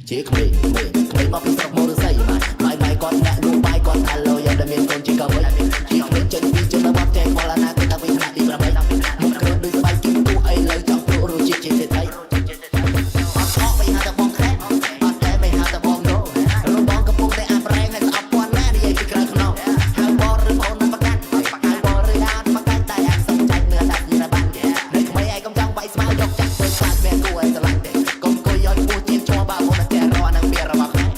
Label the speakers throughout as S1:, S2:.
S1: ជាក្មេងមកពីស្រុកមរស័យម៉ៃគាត់ដាក់នោះបាយគាត់ថាលោយកតែមានកូនជាកវិជាក្មេងចេញពីជនបទចេះបលណាគេតាវិញថ្នាក់ទី8មុខគ្រឿងដូចស្បែកជិះទូអីលើចង់ព្រោះរសជាតិជាសេដ្ឋីអត់ខកបីហៅតែបងខែអត់តែមិនហៅតែបងណូរំបងកំពុងតែអាប់រែងឲ្យស្អប់ពាន់ណានិយាយពីក្រៅខ្នងហៅបងឬបងណាប្រកាច់ហៅបងឬអានប្រកាច់តែអាចសុំចាច់នឿដាច់និយាយបាននៅក្មេងឯងកុំចង់បាយស្មៅយកចាក់ធ្វើខ្លាចវាគួរឲ្យស្រឡាញ់ទេកុំគួយឲ្យពោះជាឈ្មោះបើបងតែរកនឹងវារបស់ខ្មែរ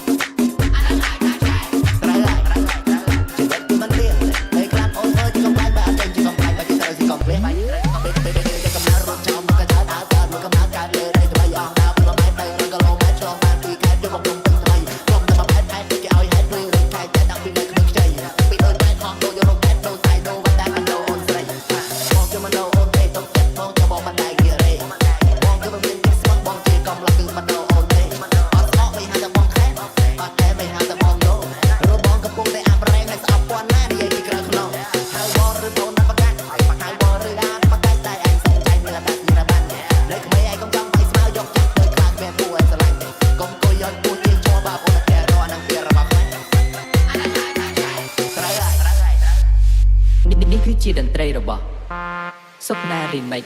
S1: នេះគឺជាតន្ត្រីរបស់សុកណារីមិច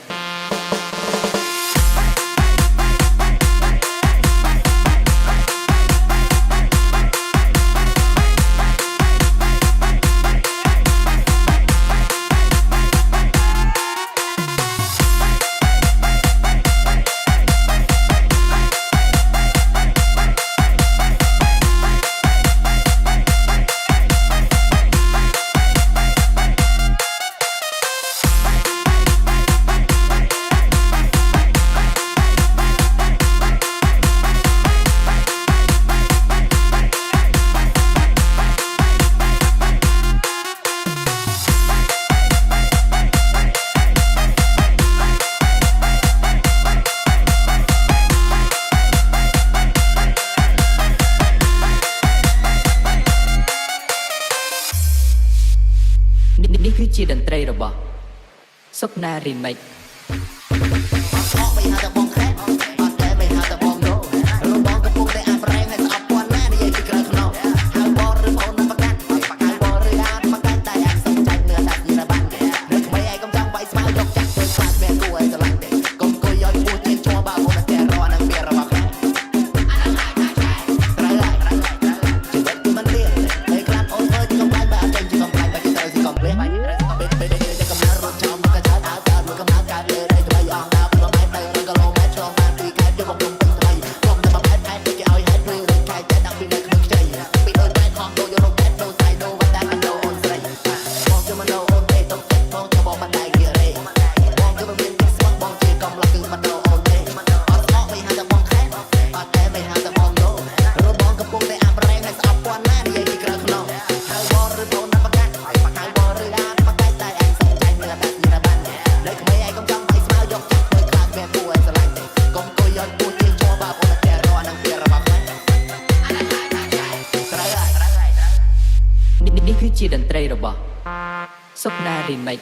S1: នេះគឺជាតន្ត្រីរបស់សុកណារីមិចអត់បីហៅតែបងខែអត់តែមិនហៅតែបងណូរំបងកំពុងតែអាប់រែងឲ្យស្អប់ពាន់ណានិយាយពីក្រៅខ្នងហៅបងឬបងណាប្រកាច់ហៅបងឬអានប្រកាច់តែអាចសុំចាច់នឿដាច់និយាយបាននៅក្មេងឯងកុំចង់បាយស្មៅយកចាក់ធ្វើខ្លាចវាគួរឲ្យស្រឡាញ់ទេកុំគួយឲ្យពោះជាឈ្មោះបើបងតែរកនឹងវារបស់ខ្មែរនេះគឺជាតន្ត្រីរបស់សុកណារីមិច